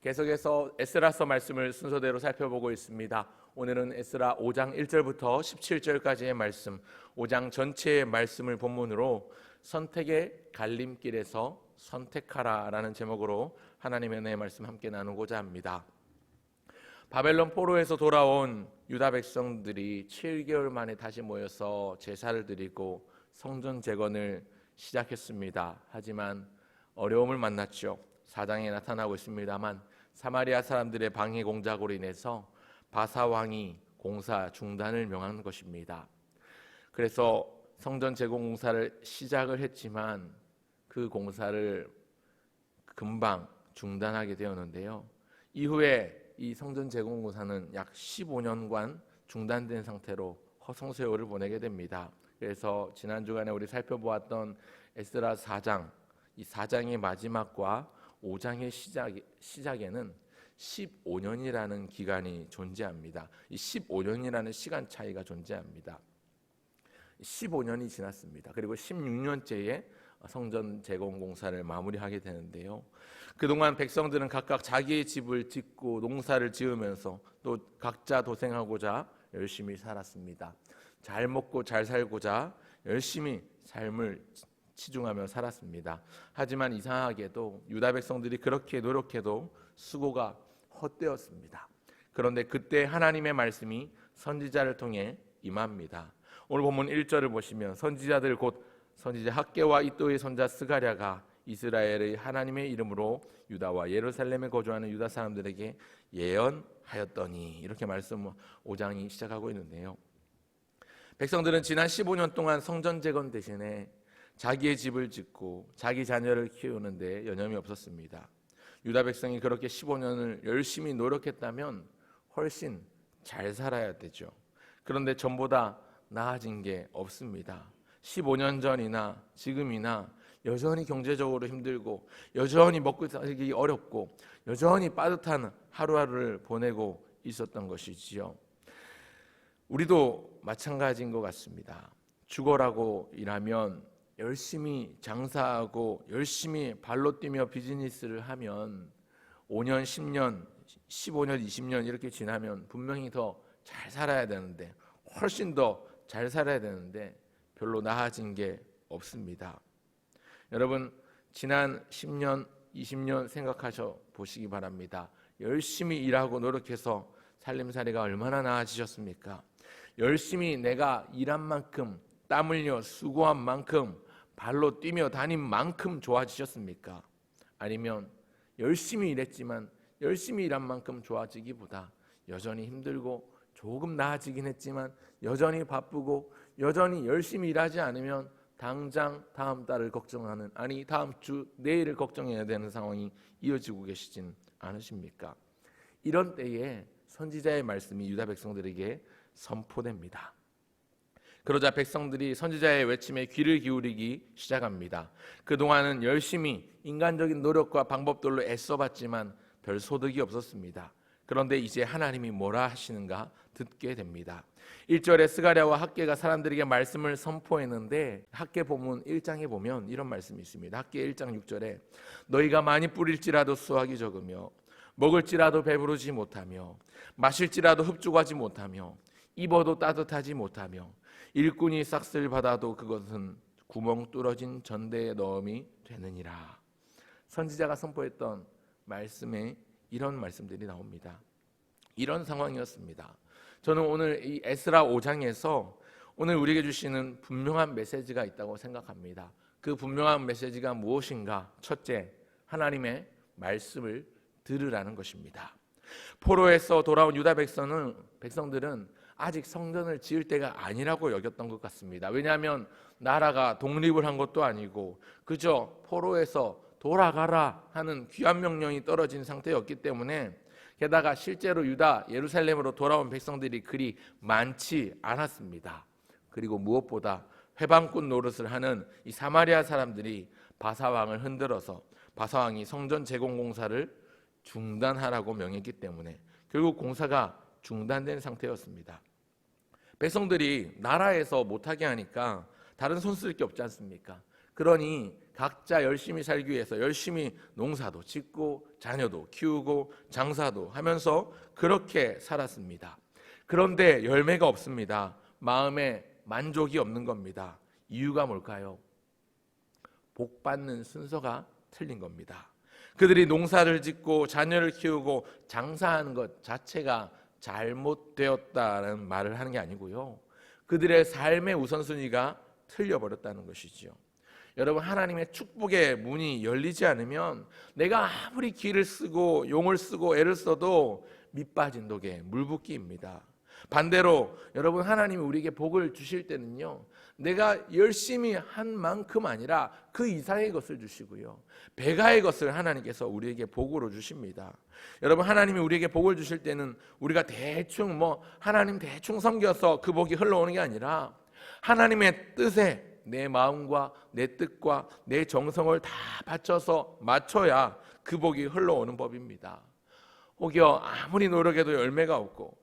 계속해서 에스라서 말씀을 순서대로 살펴보고 있습니다. 오늘은 에스라 5장 1절부터 17절까지의 말씀, 5장 전체의 말씀을 본문으로 선택의 갈림길에서 선택하라라는 제목으로 하나님의 은혜의 말씀 함께 나누고자 합니다. 바벨론 포로에서 돌아온 유다 백성들이 7개월 만에 다시 모여서 제사를 드리고 성전 재건을 시작했습니다. 하지만 어려움을 만났죠. 4장에 나타나고 있습니다만 사마리아 사람들의 방해 공작으로 인해서 바사 왕이 공사 중단을 명한 것입니다. 그래서 성전 재건 공사를 시작을 했지만 그 공사를 금방 중단하게 되었는데요. 이후에 이 성전 재건 공사는 약 15년간 중단된 상태로 허송세월을 보내게 됩니다. 그래서 지난 주간에 우리 살펴보았던 에스라 4장, 이 4장의 마지막과 5장의 시작에는 15년이라는 기간이 존재합니다. 이 15년이라는 시간 차이가 존재합니다. 15년이 지났습니다. 그리고 16년째에 성전 재건 공사를 마무리하게 되는데요. 그동안 백성들은 각각 자기의 집을 짓고 농사를 지으면서 또 각자 도생하고자 열심히 살았습니다. 잘 먹고 잘 살고자 열심히 삶을 치중하며 살았습니다. 하지만 이상하게도 유다 백성들이 그렇게 노력해도 수고가 헛되었습니다. 그런데 그때 하나님의 말씀이 선지자를 통해 임합니다. 오늘 본문 1절을 보시면 선지자들 곧 선지자 학개와 이도의 손자 스가랴가 이스라엘의 하나님의 이름으로 유다와 예루살렘에 거주하는 유다 사람들에게 예언하였더니, 이렇게 말씀 5장이 시작하고 있는데요. 백성들은 지난 15년 동안 성전 재건 대신에 자기의 집을 짓고 자기 자녀를 키우는데 여념이 없었습니다. 유다 백성이 그렇게 15년을 열심히 노력했다면 훨씬 잘 살아야 되죠. 그런데 전보다 나아진 게 없습니다. 15년 전이나 지금이나 여전히 경제적으로 힘들고 여전히 먹고 살기 어렵고 여전히 빠듯한 하루하루를 보내고 있었던 것이지요. 우리도 마찬가지인 것 같습니다. 죽어라고 일하면, 열심히 장사하고 열심히 발로 뛰며 비즈니스를 하면 5년, 10년, 15년, 20년 이렇게 지나면 분명히 더 잘 살아야 되는데, 훨씬 더 잘 살아야 되는데 별로 나아진 게 없습니다. 여러분, 지난 10년, 20년 생각하셔 보시기 바랍니다. 열심히 일하고 노력해서 살림살이가 얼마나 나아지셨습니까? 열심히 내가 일한 만큼, 땀 흘려 수고한 만큼, 발로 뛰며 다닌 만큼 좋아지셨습니까? 아니면 열심히 일했지만 열심히 일한 만큼 좋아지기보다 여전히 힘들고 조금 나아지긴 했지만 여전히 바쁘고 여전히 열심히 일하지 않으면 당장 다음 달을 걱정하는, 아니 다음 주 내일을 걱정해야 되는 상황이 이어지고 계시진 않으십니까? 이런 때에 선지자의 말씀이 유다 백성들에게 선포됩니다. 그러자 백성들이 선지자의 외침에 귀를 기울이기 시작합니다. 그동안은 열심히 인간적인 노력과 방법들로 애써봤지만 별 소득이 없었습니다. 그런데 이제 하나님이 뭐라 하시는가 듣게 됩니다. 1절에 스가랴와 학개가 사람들에게 말씀을 선포했는데, 학개 본문 1장에 보면 이런 말씀이 있습니다. 학개 1장 6절에 너희가 많이 뿌릴지라도 수확이 적으며 먹을지라도 배부르지 못하며 마실지라도 흡족하지 못하며 입어도 따뜻하지 못하며 일꾼이 싹쓸 받아도 그것은 구멍 뚫어진 전대에 넣음이 되느니라. 선지자가 선포했던 말씀에 이런 말씀들이 나옵니다. 이런 상황이었습니다. 저는 오늘 이 에스라 5장에서 오늘 우리에게 주시는 분명한 메시지가 있다고 생각합니다. 그 분명한 메시지가 무엇인가? 첫째, 하나님의 말씀을 들으라는 것입니다. 포로에서 돌아온 유다 백성들은 아직 성전을 지을 때가 아니라고 여겼던 것 같습니다. 왜냐하면 나라가 독립을 한 것도 아니고 그저 포로에서 돌아가라 하는 귀한 명령이 떨어진 상태였기 때문에, 게다가 실제로 유다 예루살렘으로 돌아온 백성들이 그리 많지 않았습니다. 그리고 무엇보다 회방꾼 노릇을 하는 이 사마리아 사람들이 바사왕을 흔들어서 바사왕이 성전 재건 공사를 중단하라고 명했기 때문에 결국 공사가 중단된 상태였습니다. 백성들이 나라에서 못하게 하니까 다른 손 쓸 게 없지 않습니까? 그러니 각자 열심히 살기 위해서 열심히 농사도 짓고 자녀도 키우고 장사도 하면서 그렇게 살았습니다. 그런데 열매가 없습니다. 마음에 만족이 없는 겁니다. 이유가 뭘까요? 복 받는 순서가 틀린 겁니다. 그들이 농사를 짓고 자녀를 키우고 장사하는 것 자체가 잘못되었다는 말을 하는 게 아니고요. 그들의 삶의 우선순위가 틀려버렸다는 것이죠. 여러분, 하나님의 축복의 문이 열리지 않으면 내가 아무리 기를 쓰고 용을 쓰고 애를 써도 밑 빠진 독에 물 붓기입니다. 반대로 여러분, 하나님이 우리에게 복을 주실 때는요, 내가 열심히 한 만큼 아니라 그 이상의 것을 주시고요, 배가의 것을 하나님께서 우리에게 복으로 주십니다. 여러분, 하나님이 우리에게 복을 주실 때는 우리가 대충 하나님 대충 섬겨서 그 복이 흘러오는 게 아니라 하나님의 뜻에 내 마음과 내 뜻과 내 정성을 다 바쳐서 맞춰야 그 복이 흘러오는 법입니다. 혹여 아무리 노력해도 열매가 없고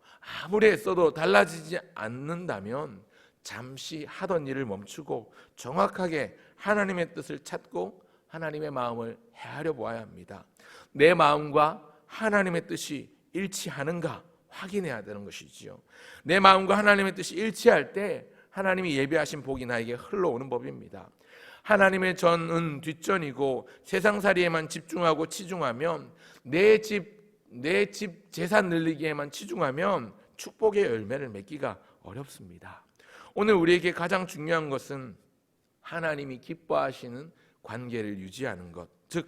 아무리 애써도 달라지지 않는다면 잠시 하던 일을 멈추고 정확하게 하나님의 뜻을 찾고 하나님의 마음을 헤아려 보아야 합니다. 내 마음과 하나님의 뜻이 일치하는가 확인해야 되는 것이지요. 내 마음과 하나님의 뜻이 일치할 때 하나님이 예비하신 복이 나에게 흘러오는 법입니다. 하나님의 전은 뒷전이고 세상살이에만 집중하고 치중하면 내 집 재산 늘리기에만 치중하면 축복의 열매를 맺기가 어렵습니다. 오늘 우리에게 가장 중요한 것은 하나님이 기뻐하시는 관계를 유지하는 것, 즉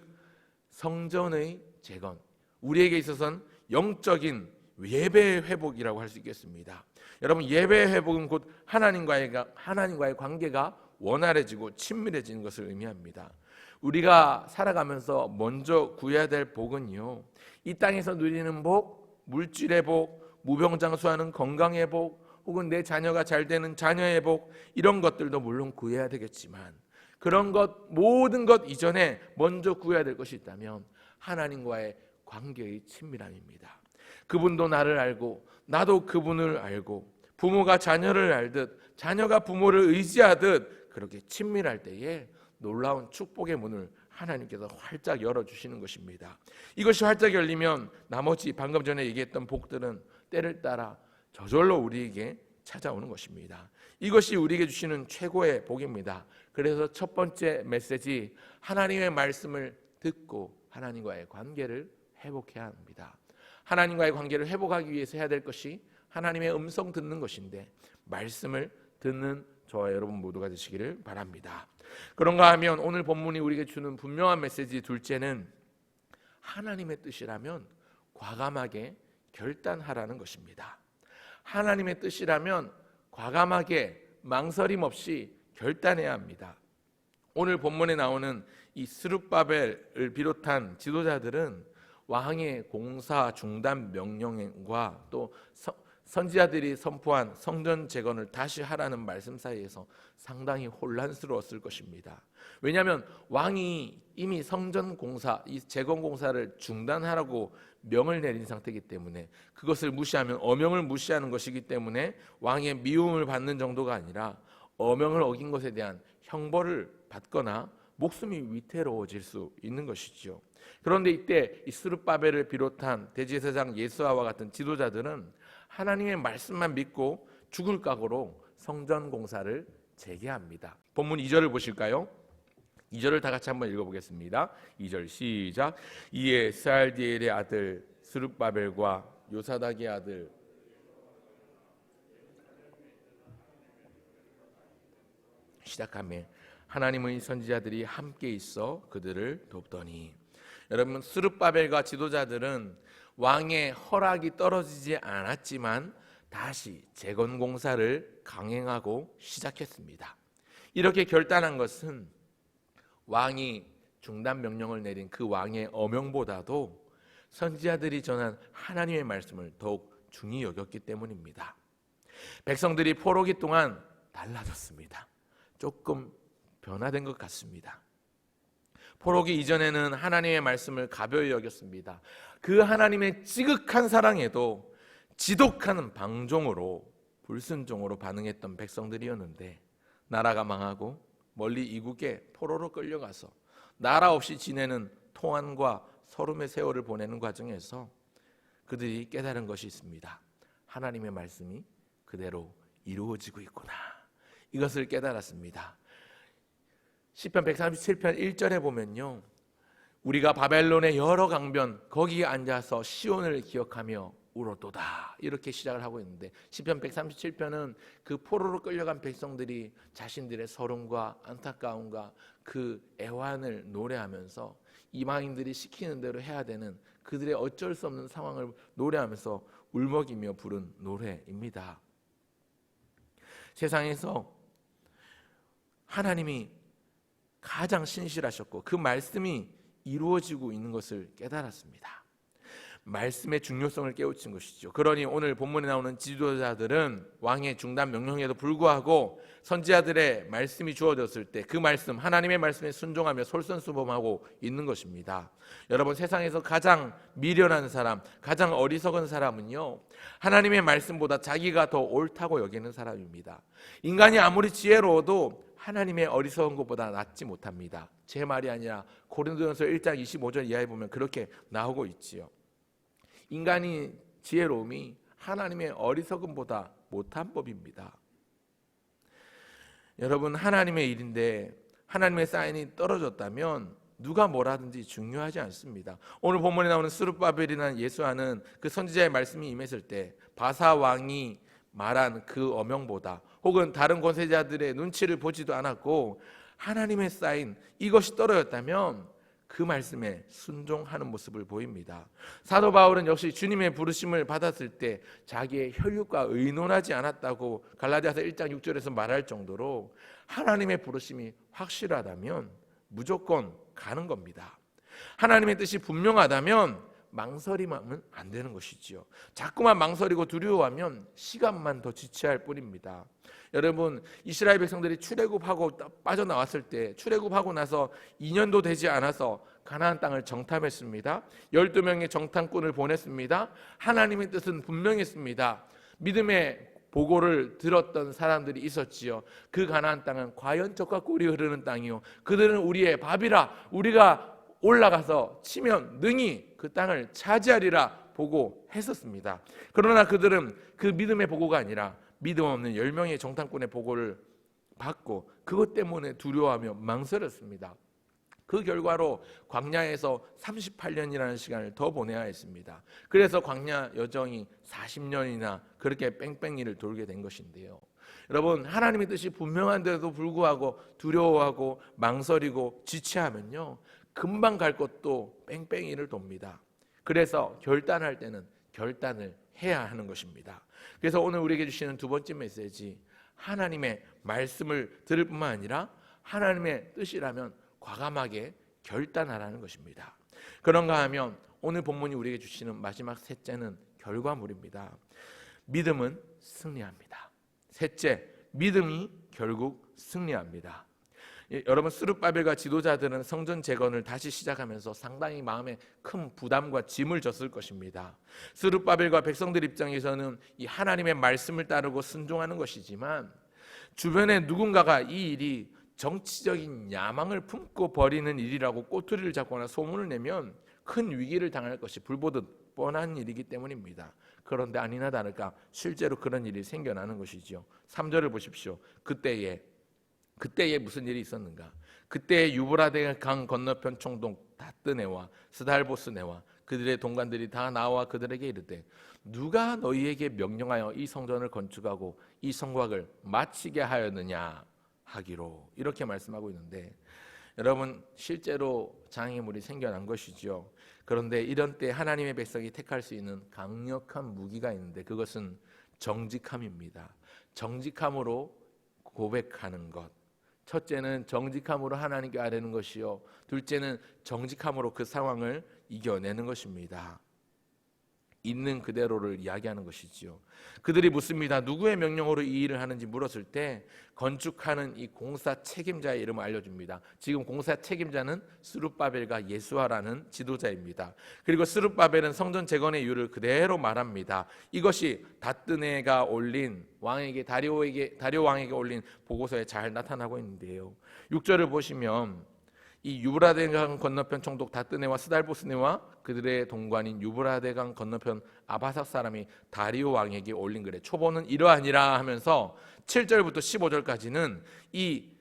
성전의 재건, 우리에게 있어서는 영적인 예배의 회복이라고 할 수 있겠습니다. 여러분, 예배의 회복은 곧 하나님과의 관계가 원활해지고 친밀해지는 것을 의미합니다. 우리가 살아가면서 먼저 구해야 될 복은요, 이 땅에서 누리는 복, 물질의 복, 무병장수하는 건강의 복, 혹은 내 자녀가 잘 되는 자녀의 복, 이런 것들도 물론 구해야 되겠지만 그런 것 모든 것 이전에 먼저 구해야 될 것이 있다면 하나님과의 관계의 친밀함입니다. 그분도 나를 알고 나도 그분을 알고 부모가 자녀를 알듯 자녀가 부모를 의지하듯 그렇게 친밀할 때에 놀라운 축복의 문을 하나님께서 활짝 열어주시는 것입니다. 이것이 활짝 열리면 나머지 방금 전에 얘기했던 복들은 때를 따라 저절로 우리에게 찾아오는 것입니다. 이것이 우리에게 주시는 최고의 복입니다. 그래서 첫 번째 메시지, 하나님의 말씀을 듣고 하나님과의 관계를 회복해야 합니다. 하나님과의 관계를 회복하기 위해서 해야 될 것이 하나님의 음성 듣는 것인데 말씀을 듣는 저와 여러분 모두가 되시기를 바랍니다. 그런가 하면 오늘 본문이 우리에게 주는 분명한 메시지 둘째는 하나님의 뜻이라면 과감하게 결단하라는 것입니다. 하나님의 뜻이라면 과감하게 망설임 없이 결단해야 합니다. 오늘 본문에 나오는 이 스룹바벨을 비롯한 지도자들은 왕의 공사 중단 명령과 또 선지자들이 선포한 성전 재건을 다시 하라는 말씀 사이에서 상당히 혼란스러웠을 것입니다. 왜냐하면 왕이 이미 성전 공사, 이 재건 공사를 중단하라고 명을 내린 상태이기 때문에 그것을 무시하면 어명을 무시하는 것이기 때문에 왕의 미움을 받는 정도가 아니라 어명을 어긴 것에 대한 형벌을 받거나 목숨이 위태로워질 수 있는 것이죠. 그런데 이때 이 스룹바벨을 비롯한 대제사장 예수아와 같은 지도자들은 하나님의 말씀만 믿고 죽을 각오로 성전 공사를 재개합니다. 본문 2절을 보실까요? 2절을 다 같이 한번 읽어보겠습니다. 2절 시작. 이에 스알디엘의 아들 스룹바벨과 요사닥의 아들 시작하며 하나님의 선지자들이 함께 있어 그들을 돕더니. 여러분, 스룹바벨과 지도자들은 왕의 허락이 떨어지지 않았지만 다시 재건 공사를 강행하고 시작했습니다. 이렇게 결단한 것은 왕이 중단 명령을 내린 그 왕의 어명보다도 선지자들이 전한 하나님의 말씀을 더욱 중히 여겼기 때문입니다. 백성들이 포로기 동안 달라졌습니다. 조금 변화된 것 같습니다. 포로기 이전에는 하나님의 말씀을 가벼이 여겼습니다. 그 하나님의 지극한 사랑에도 지독한 방종으로 불순종으로 반응했던 백성들이었는데 나라가 망하고 멀리 이국에 포로로 끌려가서 나라 없이 지내는 통한과 서름의 세월을 보내는 과정에서 그들이 깨달은 것이 있습니다. 하나님의 말씀이 그대로 이루어지고 있구나. 이것을 깨달았습니다. 시편 137편 1절에 보면요, 우리가 바벨론의 여러 강변 거기에 앉아서 시온을 기억하며 울었도다, 이렇게 시작을 하고 있는데, 시편 137편은 그 포로로 끌려간 백성들이 자신들의 서름과 안타까움과 그 애환을 노래하면서 이방인들이 시키는 대로 해야 되는 그들의 어쩔 수 없는 상황을 노래하면서 울먹이며 부른 노래입니다. 세상에서 하나님이 가장 신실하셨고 그 말씀이 이루어지고 있는 것을 깨달았습니다. 말씀의 중요성을 깨우친 것이죠. 그러니 오늘 본문에 나오는 지도자들은 왕의 중단 명령에도 불구하고 선지자들의 말씀이 주어졌을 때 그 말씀, 하나님의 말씀에 순종하며 솔선수범하고 있는 것입니다. 여러분, 세상에서 가장 미련한 사람, 가장 어리석은 사람은요, 하나님의 말씀보다 자기가 더 옳다고 여기는 사람입니다. 인간이 아무리 지혜로워도 하나님의 어리석은 것보다 낫지 못합니다. 제 말이 아니라 고린도전서 1장 25절 이하에 보면 그렇게 나오고 있지요. 인간이 지혜로움이 하나님의 어리석음보다 못한 법입니다. 여러분, 하나님의 일인데 하나님의 사인이 떨어졌다면 누가 뭐라든지 중요하지 않습니다. 오늘 본문에 나오는 스룹바벨이라는 예수와는 그 선지자의 말씀이 임했을 때 바사 왕이 말한 그 어명보다 혹은 다른 권세자들의 눈치를 보지도 않았고 하나님의 사인 이것이 떨어졌다면 그 말씀에 순종하는 모습을 보입니다. 사도 바울은 역시 주님의 부르심을 받았을 때 자기의 혈육과 의논하지 않았다고 갈라디아서 1장 6절에서 말할 정도로 하나님의 부르심이 확실하다면 무조건 가는 겁니다. 하나님의 뜻이 분명하다면 망설이면 안 되는 것이지요. 자꾸만 망설이고 두려워하면 시간만 더 지체할 뿐입니다. 여러분, 이스라엘 백성들이 출애굽하고 빠져나왔을 때 출애굽하고 나서 2년도 되지 않아서 가나안 땅을 정탐했습니다. 12명의 정탐꾼을 보냈습니다. 하나님의 뜻은 분명했습니다. 믿음의 보고를 들었던 사람들이 있었지요. 그 가나안 땅은 과연 젖과 꿀이 흐르는 땅이요, 그들은 우리의 밥이라, 우리가 올라가서 치면 능히 그 땅을 차지하리라 보고했었습니다. 그러나 그들은 그 믿음의 보고가 아니라 믿음 없는 10명의 정탐꾼의 보고를 받고 그것 때문에 두려워하며 망설였습니다. 그 결과로 광야에서 38년이라는 시간을 더 보내야 했습니다. 그래서 광야 여정이 40년이나 그렇게 뺑뺑이를 돌게 된 것인데요. 여러분, 하나님의 뜻이 분명한데도 불구하고 두려워하고 망설이고 지체하면요, 금방 갈 것도 뺑뺑이를 돕니다. 그래서 결단할 때는 결단을 해야 하는 것입니다. 그래서 오늘 우리에게 주시는 두 번째 메시지, 하나님의 말씀을 들을 뿐만 아니라 하나님의 뜻이라면 과감하게 결단하라는 것입니다. 그런가 하면 오늘 본문이 우리에게 주시는 마지막 셋째는 결과물입니다. 믿음은 승리합니다. 셋째, 믿음이 결국 승리합니다. 여러분, 스룹바벨과 지도자들은 성전 재건을 다시 시작하면서 상당히 마음에 큰 부담과 짐을 졌을 것입니다. 스룹바벨과 백성들 입장에서는 이 하나님의 말씀을 따르고 순종하는 것이지만 주변에 누군가가 이 일이 정치적인 야망을 품고 벌이는 일이라고 꼬투리를 잡거나 소문을 내면 큰 위기를 당할 것이 불보듯 뻔한 일이기 때문입니다. 그런데 아니나 다를까 실제로 그런 일이 생겨나는 것이죠. 3절을 보십시오. 그때에 무슨 일이 있었는가? 그때에 유브라데 강 건너편 총독 다뜨네와 스달보스네와 그들의 동관들이 다 나와 그들에게 이르되 누가 너희에게 명령하여 이 성전을 건축하고 이 성곽을 마치게 하였느냐 하기로, 이렇게 말씀하고 있는데, 여러분, 실제로 장애물이 생겨난 것이죠. 그런데 이런 때 하나님의 백성이 택할 수 있는 강력한 무기가 있는데 그것은 정직함입니다. 정직함으로 고백하는 것. 첫째는 정직함으로 하나님께 아뢰는 것이요, 둘째는 정직함으로 그 상황을 이겨내는 것입니다. 있는 그대로를 이야기하는 것이지요. 그들이 묻습니다. 누구의 명령으로 이 일을 하는지 물었을 때 건축하는 이 공사 책임자의 이름을 알려줍니다. 지금 공사 책임자는 스룹바벨과 예수아라는 지도자입니다. 그리고 스룹바벨은 성전 재건의 이유를 그대로 말합니다. 이것이 다뜨네가 올린 왕에게, 다리오 왕에게 올린 보고서에 잘 나타나고 있는데요. 6절을 보시면 이 유브라데강 건너편 총독 다뜨네와 스달보스네와 그들의 동관인 유브라데강 건너편 아바삭 사람이 다리오 왕에게 올린 글에 초보는 이러하니라 하면서 7절부터 15절까지는 이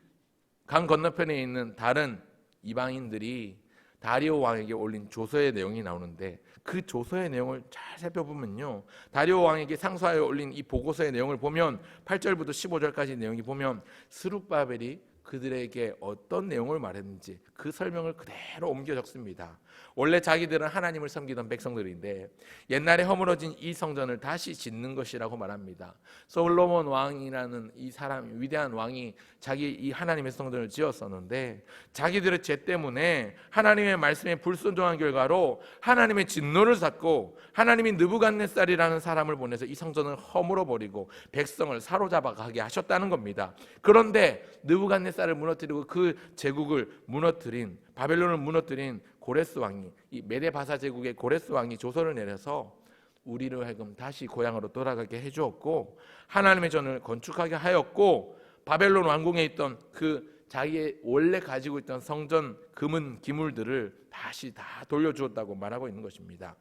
강 건너편에 있는 다른 이방인들이 다리오 왕에게 올린 조서의 내용이 나오는데, 그 조서의 내용을 잘 살펴보면요, 다리오 왕에게 상소하여 올린 이 보고서의 내용을 보면 8절부터 15절까지 내용이 보면 스룹바벨이 그들에게 어떤 내용을 말했는지 그 설명을 그대로 옮겨 적습니다. 원래 자기들은 하나님을 섬기던 백성들인데 옛날에 허물어진 이 성전을 다시 짓는 것이라고 말합니다. 솔로몬 왕이라는 이 사람, 위대한 왕이 자기 이 하나님의 성전을 지었었는데 자기들의 죄 때문에 하나님의 말씀에 불순종한 결과로 하나님의 진노를 샀고, 하나님이 느부갓네살이라는 사람을 보내서 이 성전을 허물어 버리고 백성을 사로잡아 가게 하셨다는 겁니다. 그런데 느부갓네살을 무너뜨리고 그 제국을 무너뜨린, 바벨론을 무너뜨린 고레스 왕이, 이 메데바사 제국의 고레스 왕이 조서를 내려서 우리를 하여금 다시 고향으로 돌아가게 해주었고, 하나님의 전을 건축하게 하였고, 바벨론 왕궁에 있던 그 자기의 원래 가지고 있던 성전 금은 기물들을 다시 다 돌려주었다고 말하고 있는 것입니다.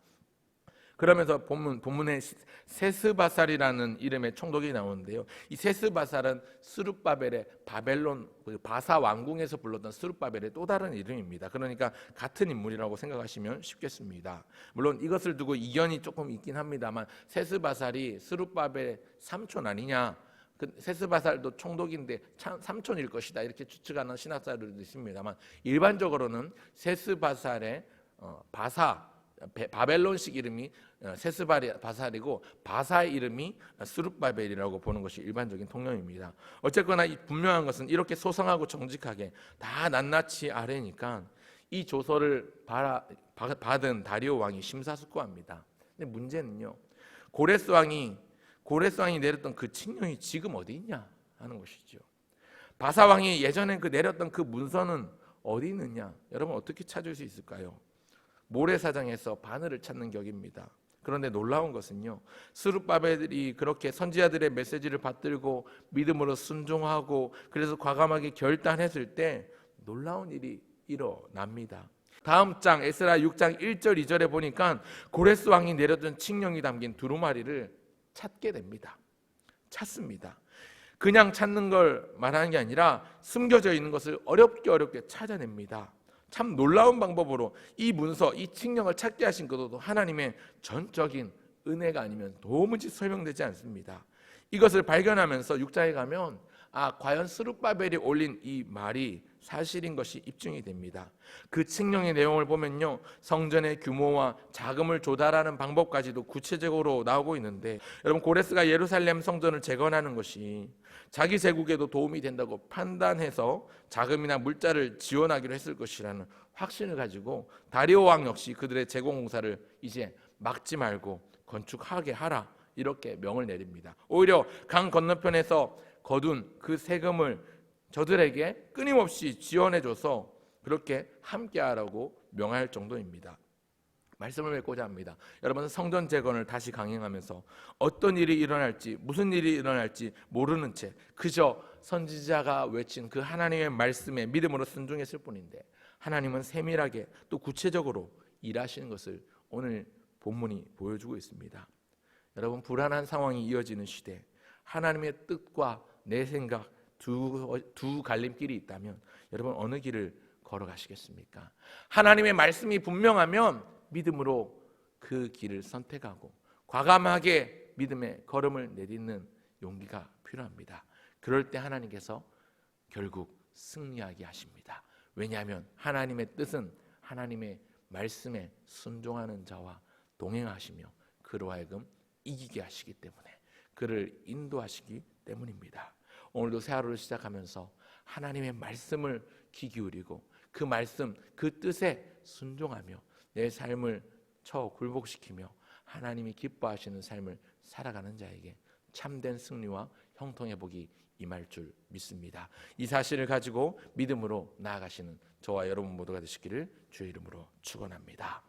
그러면서 본문에 세스바살이라는 이름의 총독이 나오는데요, 이 세스바살은 스룹바벨의 바벨론 바사 왕궁에서 불렀던 스룹바벨의 또 다른 이름입니다. 그러니까 같은 인물이라고 생각하시면 쉽겠습니다. 물론 이것을 두고 이견이 조금 있긴 합니다만, 세스바살이 스룹바벨의 삼촌 아니냐, 그 세스바살도 총독인데 삼촌일 것이다, 이렇게 추측하는 신학자들도 있습니다만, 일반적으로는 세스바살의 바벨론식 이름이 세스바살이고 바사의 이름이 스룹바벨이라고 보는 것이 일반적인 통념입니다. 어쨌거나 이 분명한 것은 이렇게 소상하고 정직하게 다 낱낱이 아뢰니까 이 조서를 받은 다리오 왕이 심사숙고합니다. 근데 문제는요, 고레스 왕이 내렸던 그 칙령이 지금 어디 있냐 하는 것이죠. 바사 왕이 예전에 그 내렸던 그 문서는 어디 있느냐, 여러분 어떻게 찾을 수 있을까요? 모래사장에서 바늘을 찾는 격입니다. 그런데 놀라운 것은요, 스룹바벨이 그렇게 선지자들의 메시지를 받들고 믿음으로 순종하고 그래서 과감하게 결단했을 때 놀라운 일이 일어납니다. 다음 장 에스라 6장 1절 2절에 보니까 고레스 왕이 내렸던 칙령이 담긴 두루마리를 찾게 됩니다. 찾습니다. 그냥 찾는 걸 말하는 게 아니라 숨겨져 있는 것을 어렵게 찾아냅니다. 참 놀라운 방법으로 이 문서, 이 칙령을 찾게 하신 것도 하나님의 전적인 은혜가 아니면 도무지 설명되지 않습니다. 이것을 발견하면서 6장에 가면 과연 스룹바벨이 올린 이 말이 사실인 것이 입증이 됩니다. 그 칙령의 내용을 보면요, 성전의 규모와 자금을 조달하는 방법까지도 구체적으로 나오고 있는데, 여러분 고레스가 예루살렘 성전을 재건하는 것이 자기 제국에도 도움이 된다고 판단해서 자금이나 물자를 지원하기로 했을 것이라는 확신을 가지고 다리오 왕 역시 그들의 재건 공사를 이제 막지 말고 건축하게 하라, 이렇게 명을 내립니다. 오히려 강 건너편에서 거둔 그 세금을 저들에게 끊임없이 지원해줘서 그렇게 함께하라고 명할 정도입니다. 말씀을 맺고자 합니다. 여러분, 성전 재건을 다시 강행하면서 어떤 일이 일어날지, 무슨 일이 일어날지 모르는 채 그저 선지자가 외친 그 하나님의 말씀에 믿음으로 순종했을 뿐인데, 하나님은 세밀하게 또 구체적으로 일하시는 것을 오늘 본문이 보여주고 있습니다. 여러분, 불안한 상황이 이어지는 시대, 하나님의 뜻과 내 생각 두 갈림길이 있다면 여러분 어느 길을 걸어가시겠습니까? 하나님의 말씀이 분명하면 믿음으로 그 길을 선택하고 과감하게 믿음의 걸음을 내딛는 용기가 필요합니다. 그럴 때 하나님께서 결국 승리하게 하십니다. 왜냐하면 하나님의 뜻은 하나님의 말씀에 순종하는 자와 동행하시며 그로 하여금 이기게 하시기 때문에, 그를 인도하시기 때문입니다. 오늘도 새 하루를 시작하면서 하나님의 말씀을 귀 기울이고 그 말씀, 그 뜻에 순종하며 내 삶을 굴복시키며 하나님이 기뻐하시는 삶을 살아가는 자에게 참된 승리와 형통의 복이 임할 줄 믿습니다. 이 사실을 가지고 믿음으로 나아가시는 저와 여러분 모두가 되시기를 주의 이름으로 축원합니다.